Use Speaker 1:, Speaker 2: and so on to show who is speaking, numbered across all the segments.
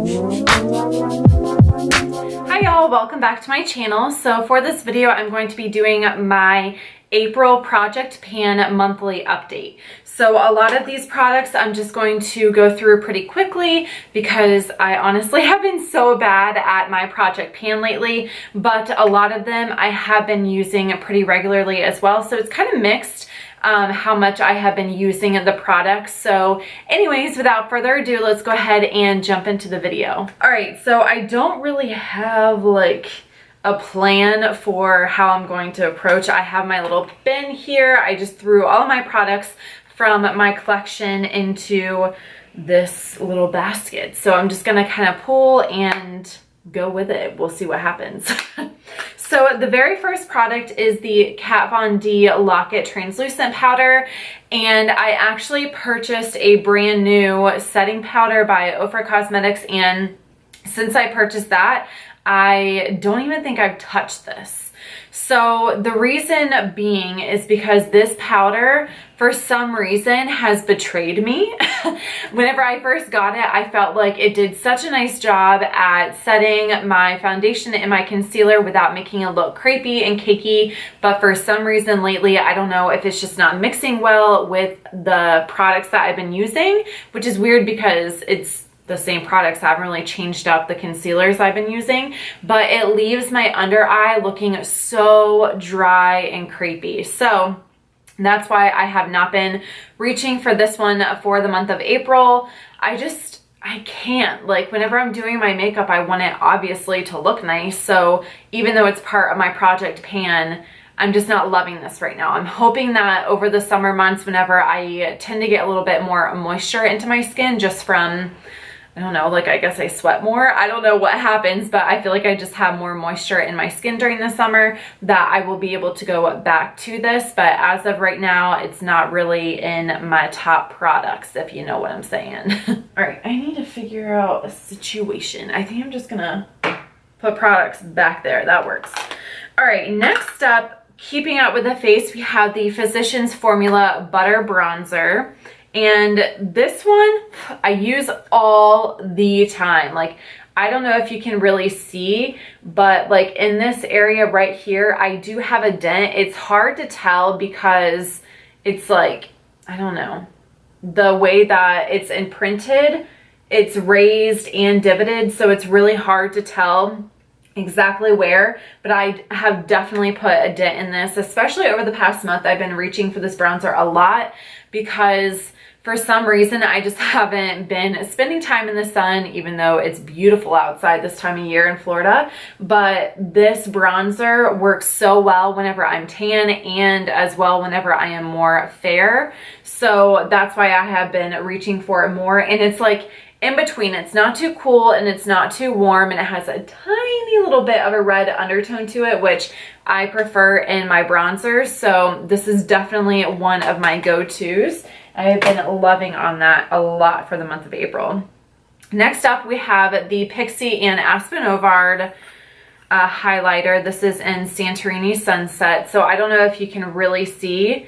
Speaker 1: Hi y'all, welcome back to my channel. So for this video, I'm going to be doing my April Project Pan monthly update. So a lot of these products I'm just going to go through pretty quickly because I honestly have been so bad at my Project Pan lately, but a lot of them I have been using pretty regularly as well. So it's kind of mixed how much I have been using the products. So anyways, without further ado, let's go ahead and jump into the video. All right, so I don't really have like a plan for how I'm going to approach. I have my little bin here. I just threw all of my products from my collection into this little basket. So I'm just gonna kind of pull and go with it. We'll see what happens. So the very first product is the Kat Von D Lockit Translucent Powder, and I actually purchased a brand new setting powder by e.l.f. Cosmetics, and since I purchased that, I don't even think I've touched this. So the reason being is because this powder, for some reason, has betrayed me. Whenever I first got it, I felt like it did such a nice job at setting my foundation and my concealer without making it look crepey and cakey. But for some reason lately, I don't know if it's just not mixing well with the products that I've been using, which is weird because it's the same products. I haven't really changed up the concealers I've been using, but it leaves my under eye looking so dry and crepey. So that's why I have not been reaching for this one for the month of April. I can't. Like, whenever I'm doing my makeup, I want it obviously to look nice. So even though it's part of my Project Pan, I'm just not loving this right now. I'm hoping that over the summer months, whenever I tend to get a little bit more moisture into my skin just from, I don't know, like I guess I sweat more. I don't know what happens, but I feel like I just have more moisture in my skin during the summer, that I will be able to go back to this. But as of right now, it's not really in my top products, if you know what I'm saying. All right, I need to figure out a situation. I think I'm just gonna put products back there. That works. All right, next up, keeping up with the face, we have the Physicians Formula Butter Bronzer. And this one I use all the time. Like, I don't know if you can really see, but like in this area right here, I do have a dent. It's hard to tell because it's like, I don't know, the way that it's imprinted, it's raised and divoted, so it's really hard to tell exactly where, but I have definitely put a dent in this, especially over the past month. I've been reaching for this bronzer a lot because for some reason I just haven't been spending time in the sun, even though it's beautiful outside this time of year in Florida. But this bronzer works so well whenever I'm tan and as well whenever I am more fair. So that's why I have been reaching for it more. And it's like in between. It's not too cool and it's not too warm, and it has a tiny little bit of a red undertone to it, which I prefer in my bronzers. So this is definitely one of my go-tos. I have been loving on that a lot for the month of April. Next up, we have the Pixi and Aspynovard highlighter. This is in Santorini Sunset. So I don't know if you can really see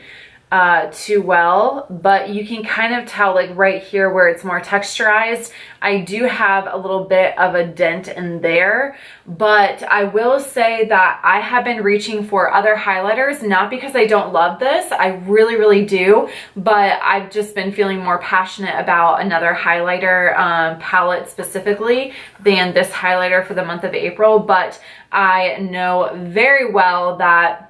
Speaker 1: too well, but you can kind of tell, like right here where it's more texturized, I do have a little bit of a dent in there. But I will say that I have been reaching for other highlighters, not because I don't love this, I really do, but I've just been feeling more passionate about another highlighter palette specifically than this highlighter for the month of April. But I know very well that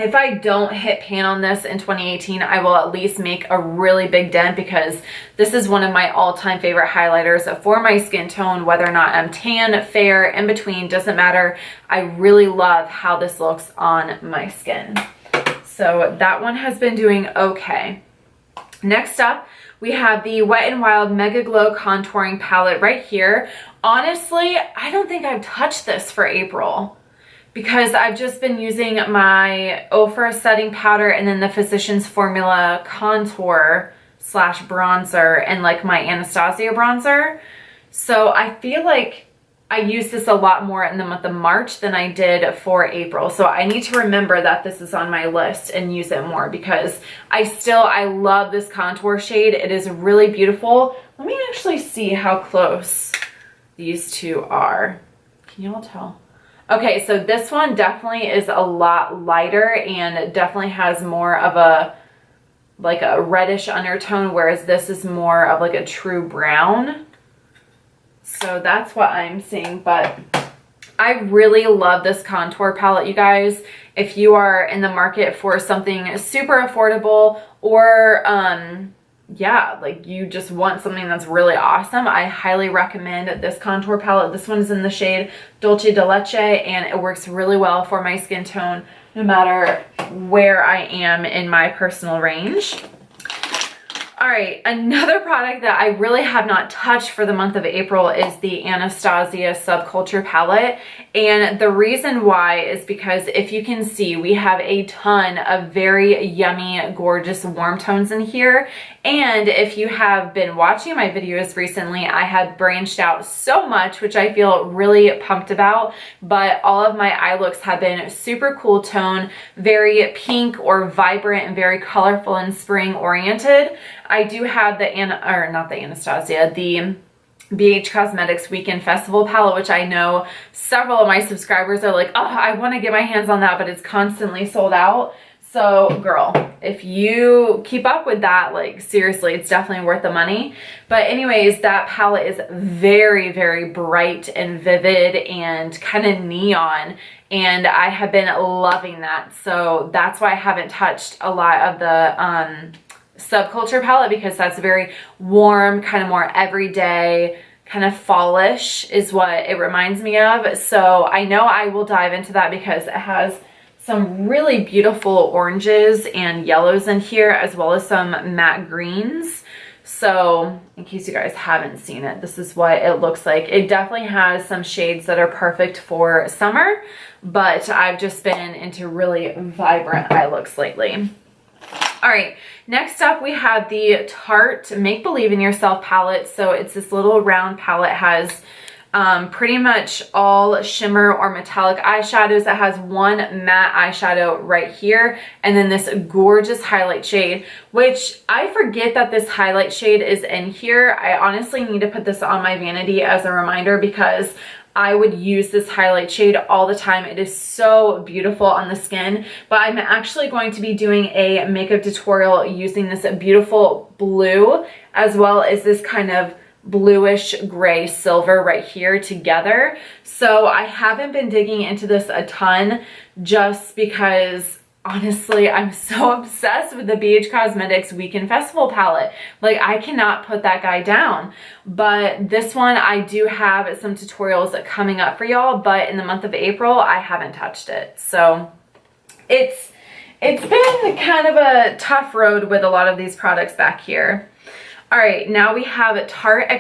Speaker 1: if I don't hit pan on this in 2018, I will at least make a really big dent, because this is one of my all-time favorite highlighters for my skin tone, whether or not I'm tan, fair, in between, doesn't matter. I really love how this looks on my skin. So that one has been doing okay. Next up, we have the Wet n Wild Megaglo Contouring Palette right here. Honestly, I don't think I've touched this for April, because I've just been using my e.l.f. setting powder and then the Physicians Formula contour slash bronzer and like my Anastasia bronzer. So I feel like I used this a lot more in the month of March than I did for April. So I need to remember that this is on my list and use it more, because I love this contour shade. It is really beautiful. Let me actually see how close these two are. Can you all tell? Okay, so this one definitely is a lot lighter and definitely has more of a like a reddish undertone, whereas this is more of like a true brown. So that's what I'm seeing, but I really love this contour palette, you guys. If you are in the market for something super affordable, or yeah, like you just want something that's really awesome, I highly recommend this contour palette. This one's in the shade Dulce de Leche, and it works really well for my skin tone no matter where I am in my personal range. All right, another product that I really have not touched for the month of April is the Anastasia Subculture Palette. And the reason why is because if you can see, we have a ton of very yummy, gorgeous warm tones in here. And if you have been watching my videos recently, I have branched out so much, which I feel really pumped about. But all of my eye looks have been super cool tone, very pink or vibrant and very colorful and spring oriented. I do have the the BH Cosmetics Weekend Festival palette, which I know several of my subscribers are like, oh, I want to get my hands on that, but it's constantly sold out. So girl, if you keep up with that, like seriously, it's definitely worth the money. But anyways, that palette is very, very bright and vivid and kind of neon. And I have been loving that. So that's why I haven't touched a lot of the Subculture palette, because that's very warm, kind of more everyday, kind of fallish is what it reminds me of. So I know I will dive into that because it has some really beautiful oranges and yellows in here, as well as some matte greens. So in case you guys haven't seen it, this is what it looks like. It definitely has some shades that are perfect for summer, but I've just been into really vibrant eye looks lately. All right, next up we have the Tarte Make Believe in Yourself palette. So it's this little round palette, has pretty much all shimmer or metallic eyeshadows. It has one matte eyeshadow right here, and then this gorgeous highlight shade, which I forget that this highlight shade is in here. I honestly need to put this on my vanity as a reminder, because I would use this highlight shade all the time. It is so beautiful on the skin, but I'm actually going to be doing a makeup tutorial using this beautiful blue, as well as this kind of bluish gray silver right here together. So I haven't been digging into this a ton, just because honestly, I'm so obsessed with the BH Cosmetics Weekend Festival palette. Like, I cannot put that guy down. But this one, I do have some tutorials coming up for y'all, but in the month of April, I haven't touched it. So it's been kind of a tough road with a lot of these products back here. All right, now we have Tarte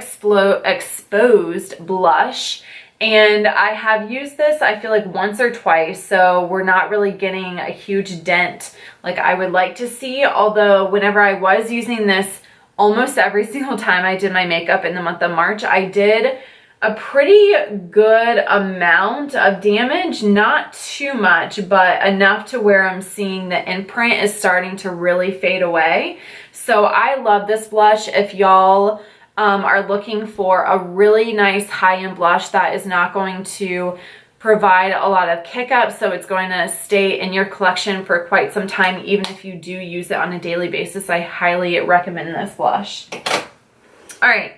Speaker 1: Exposed Blush. And I have used this, I feel like once or twice, so we're not really getting a huge dent like I would like to see. Although whenever I was using this almost every single time I did my makeup in the month of March, I did a pretty good amount of damage. Not too much, but enough to where I'm seeing the imprint is starting to really fade away. So I love this blush. If y'all are looking for a really nice high-end blush that is not going to provide a lot of kick up, so it's going to stay in your collection for quite some time, even if you do use it on a daily basis, I highly recommend this blush. All right,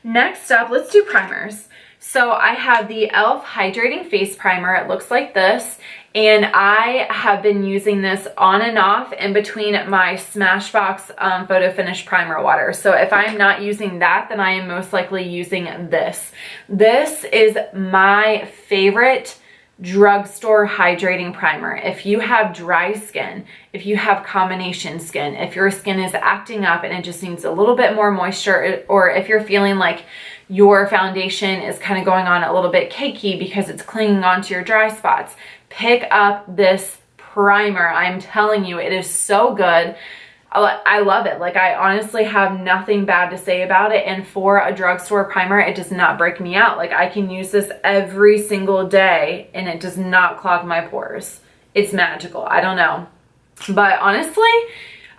Speaker 1: next up, let's do primers. So I have the e.l.f. Hydrating Face Primer. It looks like this. And I have been using this on and off in between my Smashbox Photo Finish Primer Water. So if I'm not using that, then I am most likely using this. This is my favorite drugstore hydrating primer. If you have dry skin, if you have combination skin, if your skin is acting up and it just needs a little bit more moisture, or if you're feeling like your foundation is kind of going on a little bit cakey because it's clinging onto your dry spots, pick up this primer. I'm telling you, it is so good. I love it. Like, I honestly have nothing bad to say about it. And for a drugstore primer, it does not break me out. Like, I can use this every single day and it does not clog my pores. It's magical. I don't know. But honestly,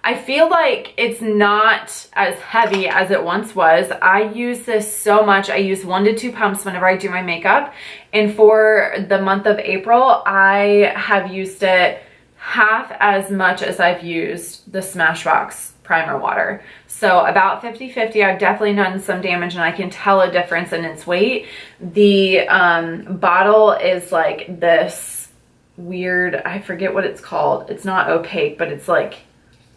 Speaker 1: I feel like it's not as heavy as it once was. I use this so much. I use 1 to 2 pumps whenever I do my makeup. And for the month of April, I have used it half as much as I've used the Smashbox primer water. So about 50-50. I've definitely done some damage and I can tell a difference in its weight. The bottle is like this weird, I forget what it's called. It's not opaque, but it's like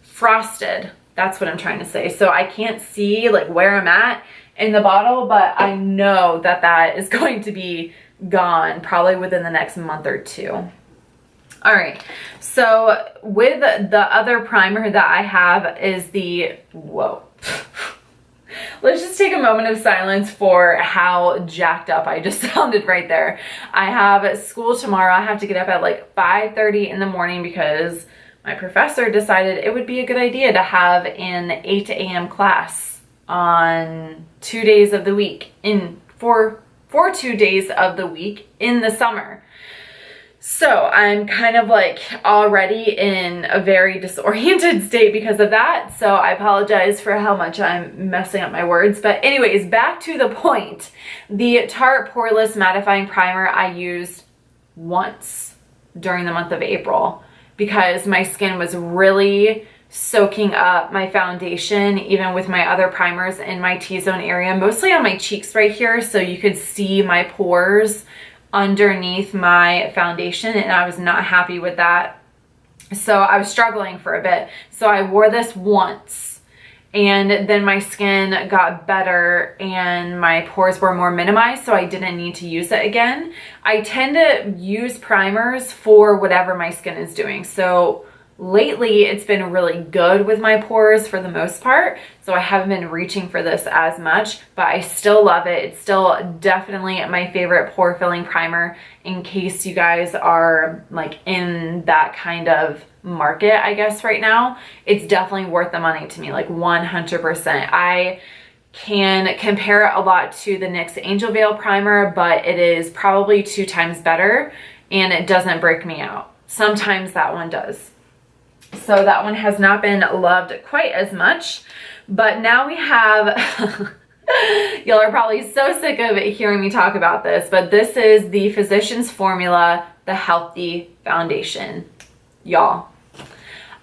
Speaker 1: frosted. That's what I'm trying to say. So I can't see like where I'm at in the bottle, but I know that that is going to be gone probably within the next month or two. All right, so with the other primer that I have is the, whoa. Let's just take a moment of silence for how jacked up I just sounded right there. I have school tomorrow. I have to get up at like 5:30 in the morning because my professor decided it would be a good idea to have an 8 a.m. class on 2 days of the week for 2 days of the week in the summer. So I'm kind of like already in a very disoriented state because of that. So I apologize for how much I'm messing up my words. But anyways, back to the point. The Tarte Poreless Mattifying Primer I used once during the month of April because my skin was really soaking up my foundation, even with my other primers in my T-zone area, mostly on my cheeks right here. So you could see my pores underneath my foundation and I was not happy with that. So I was struggling for a bit. So I wore this once and then my skin got better and my pores were more minimized, so I didn't need to use it again. I tend to use primers for whatever my skin is doing. So lately it's been really good with my pores for the most part, so I haven't been reaching for this as much, but I still love it. It's still definitely my favorite pore filling primer in case you guys are like in that kind of market, I guess right now. It's definitely worth the money to me, like 100%. I can compare it a lot to the NYX Angel Veil primer, but it is probably 2 times better and it doesn't break me out. Sometimes that one does. So that one has not been loved quite as much, but now we have, y'all are probably so sick of hearing me talk about this, but this is the Physicians Formula, the Healthy Foundation. Y'all,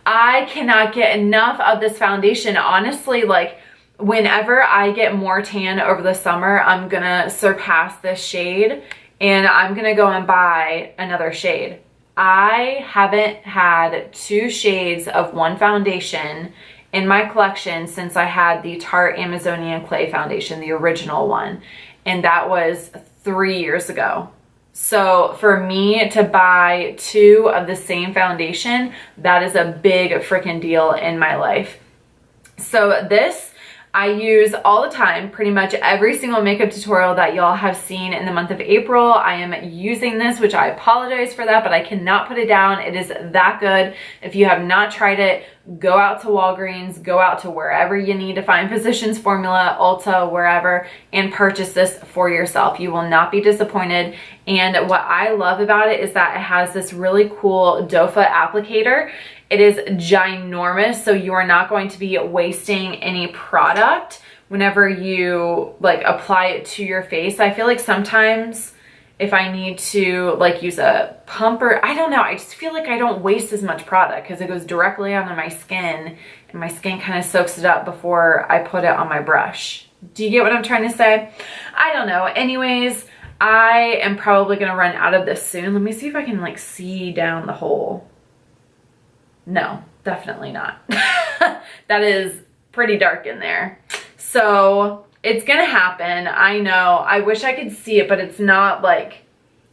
Speaker 1: I cannot get enough of this foundation. Honestly, like whenever I get more tan over the summer, I'm gonna surpass this shade and I'm gonna go and buy another shade. I haven't had 2 shades of one foundation in my collection since I had the Tarte Amazonian Clay foundation, the original one, and that was 3 years ago. So for me to buy 2 of the same foundation, that is a big freaking deal in my life. So this I use all the time. Pretty much every single makeup tutorial that y'all have seen in the month of April, I am using this, which I apologize for that, but I cannot put it down. It is that good. If you have not tried it, go out to Walgreens, go out to wherever you need to find Physicians Formula, Ulta, wherever, and purchase this for yourself. You will not be disappointed. And what I love about it is that it has this really cool dofa applicator. It is ginormous, so you are not going to be wasting any product whenever you like apply it to your face. I feel like sometimes if I need to like use a pump or I don't know, I just feel like I don't waste as much product because it goes directly onto my skin and my skin kind of soaks it up before I put it on my brush. Do you get what I'm trying to say? I don't know. Anyways, I am probably going to run out of this soon. Let me see if I can like see down the hole. No, definitely not. That is pretty dark in there. So it's gonna happen. I know. I wish I could see it, but it's not like,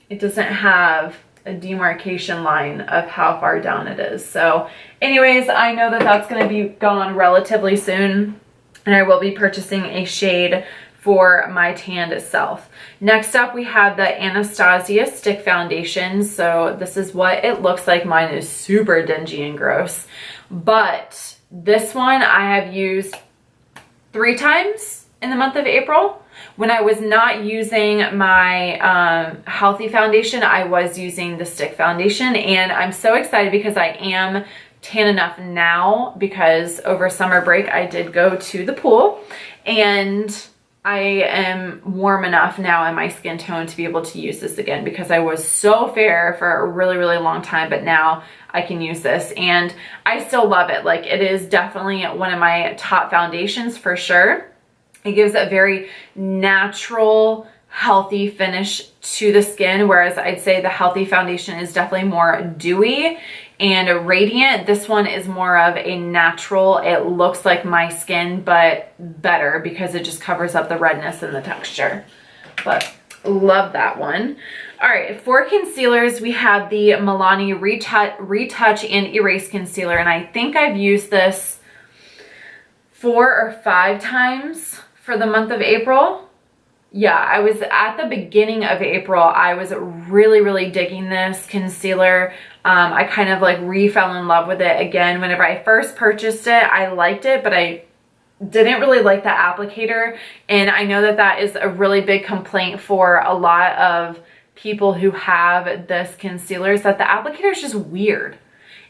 Speaker 1: it doesn't have a demarcation line of how far down it is. So anyways, I know that that's gonna be gone relatively soon and I will be purchasing a shade for my tanned self. Next up, we have the Anastasia Stick Foundation. So this is what it looks like. Mine is super dingy and gross, but this one I have used 3 times in the month of April. When I was not using my healthy foundation, I was using the stick foundation, and I'm so excited because I am tan enough now because over summer break I did go to the pool, and I am warm enough now in my skin tone to be able to use this again, because I was so fair for a really, really long time, but now I can use this and I still love it. Like, it is definitely one of my top foundations for sure. It gives a very natural, healthy finish to the skin, whereas I'd say the healthy foundation is definitely more dewy and radiant. This one is more of a natural, it looks like my skin, but better because it just covers up the redness and the texture. But love that one. All right, for concealers, we have the Milani Retouch and Erase Concealer, and I think I've used this 4 or 5 times for the month of April. Yeah, I was at the beginning of April, I was really, really digging this concealer. I kind of like fell in love with it again. Whenever I first purchased it, I liked it, but I didn't really like the applicator. And I know that that is a really big complaint for a lot of people who have this concealer, is that the applicator is just weird.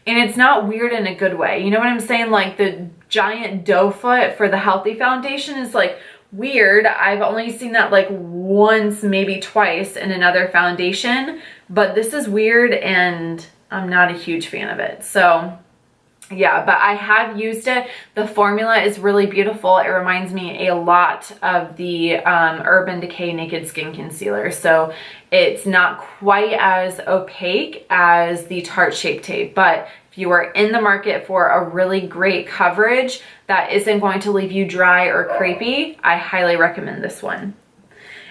Speaker 1: And it's not weird in a good way. You know what I'm saying? Like, the giant doe foot for the healthy foundation is like weird. I've only seen that like once, maybe twice in another foundation, but this is weird and I'm not a huge fan of it. So yeah, but I have used it. The formula is really beautiful. It reminds me a lot of the Urban Decay Naked Skin Concealer. So it's not quite as opaque as the Tarte Shape Tape, but if you are in the market for a really great coverage that isn't going to leave you dry or crepey, I highly recommend this one.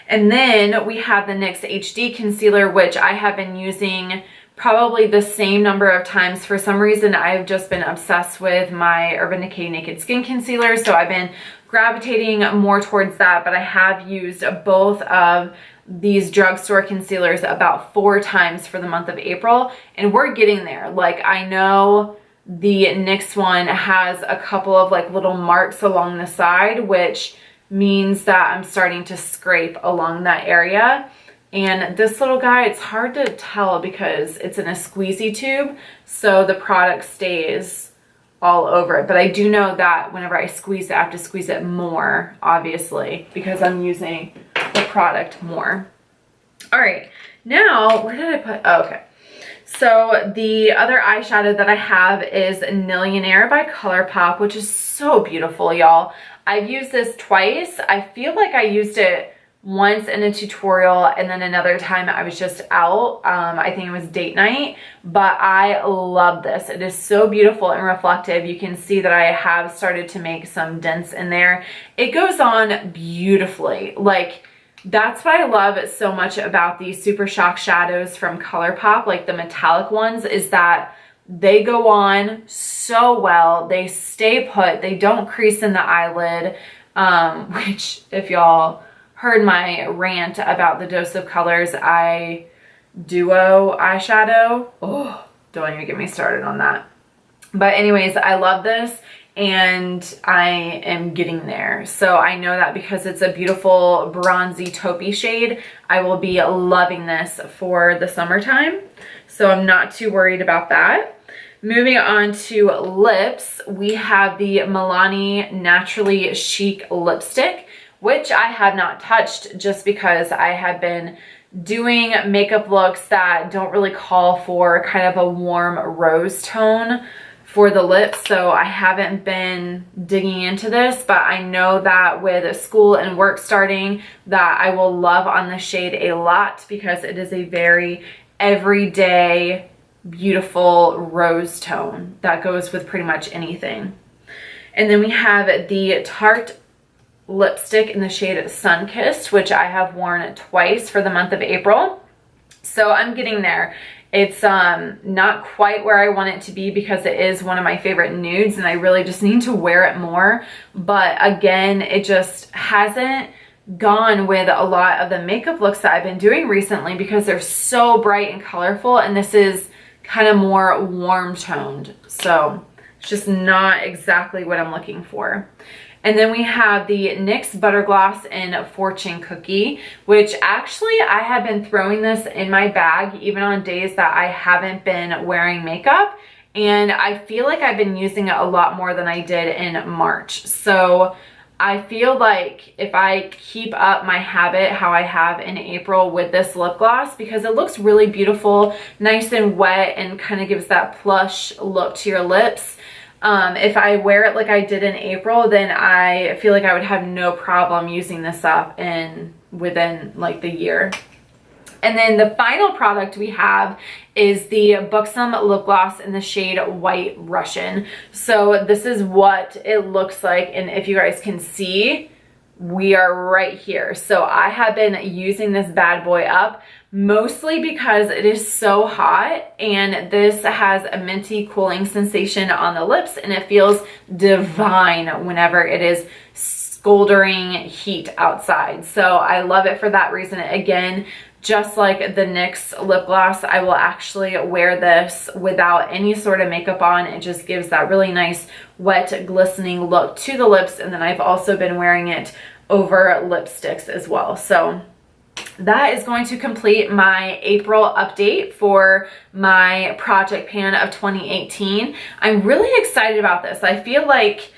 Speaker 1: And then we have the NYX HD Concealer, which I have been using probably the same number of times. For some reason, I've just been obsessed with my Urban Decay Naked Skin Concealer, so I've been gravitating more towards that, but I have used both of these drugstore concealers about 4 times for the month of April, and we're getting there. Like, I know the NYX one has a couple of like little marks along the side, which means that I'm starting to scrape along that area. And this little guy, it's hard to tell because it's in a squeezy tube, so the product stays all over it. But I do know that whenever I squeeze it, I have to squeeze it more, obviously, because I'm using the product more. All right, now, where did I put, oh, okay. So the other eyeshadow that I have is Nillionaire by Colourpop, which is so beautiful, y'all. I've used this twice. I feel like I used it once in a tutorial, and then another time I was just out. I think it was date night, but I love this. It is so beautiful and reflective. You can see that I have started to make some dents in there. It goes on beautifully. Like, that's what I love so much about these Super Shock shadows from Colourpop, like the metallic ones, is that they go on so well. They stay put. They don't crease in the eyelid, which, if y'all heard my rant about the Dose of Colors Duo eyeshadow, oh, don't even get me started on that. But anyways, I love this and I am getting there. So I know that because it's a beautiful bronzy taupey shade, I will be loving this for the summertime. So I'm not too worried about that. Moving on to lips, we have the Milani Naturally Chic lipstick, which I have not touched just because I have been doing makeup looks that don't really call for kind of a warm rose tone for the lips, so I haven't been digging into this, but I know that with school and work starting that I will love on this shade a lot because it is a very everyday, beautiful rose tone that goes with pretty much anything. And then we have the Tarte lipstick in the shade Sunkissed, which I have worn twice for the month of April. So I'm getting there. It's not quite where I want it to be because it is one of my favorite nudes and I really just need to wear it more. But again, it just hasn't gone with a lot of the makeup looks that I've been doing recently because they're so bright and colorful, and this is kind of more warm toned. So it's just not exactly what I'm looking for. And then we have the NYX Butter Gloss in Fortune Cookie, which actually I have been throwing this in my bag even on days that I haven't been wearing makeup. and I feel like I've been using it a lot more than I did in March. So I feel like if I keep up my habit how I have in April with this lip gloss, because it looks really beautiful, nice and wet, and kind of gives that plush look to your lips. If I wear it like I did in April, then I feel like I would have no problem using this up within like the year. And then the final product we have is the Buxom lip gloss in the shade White Russian. So this is what it looks like, and if you guys can see, we are right here. So I have been using this bad boy up mostly because it is so hot, and this has a minty cooling sensation on the lips, and it feels divine whenever it is scoldering heat outside. So I love it for that reason. Again, just like the NYX lip gloss, I will actually wear this without any sort of makeup on. It just gives that really nice wet glistening look to the lips, and then I've also been wearing it over lipsticks as well. So that is going to complete my April update for my project pan of 2018. I'm really excited about this. I feel like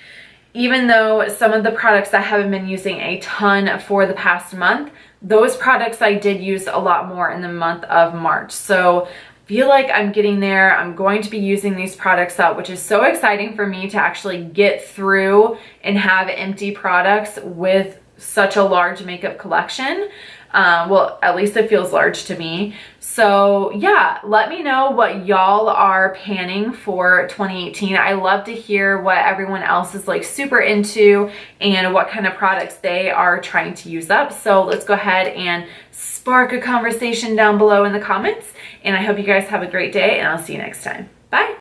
Speaker 1: even though some of the products I haven't been using a ton for the past month, those products I did use a lot more in the month of March. So I feel like I'm getting there. I'm going to be using these products up, which is so exciting for me to actually get through and have empty products with such a large makeup collection. Well, at least it feels large to me. So yeah, let me know what y'all are panning for 2018. I love to hear what everyone else is like super into and what kind of products they are trying to use up. So let's go ahead and spark a conversation down below in the comments. And I hope you guys have a great day, and I'll see you next time. Bye.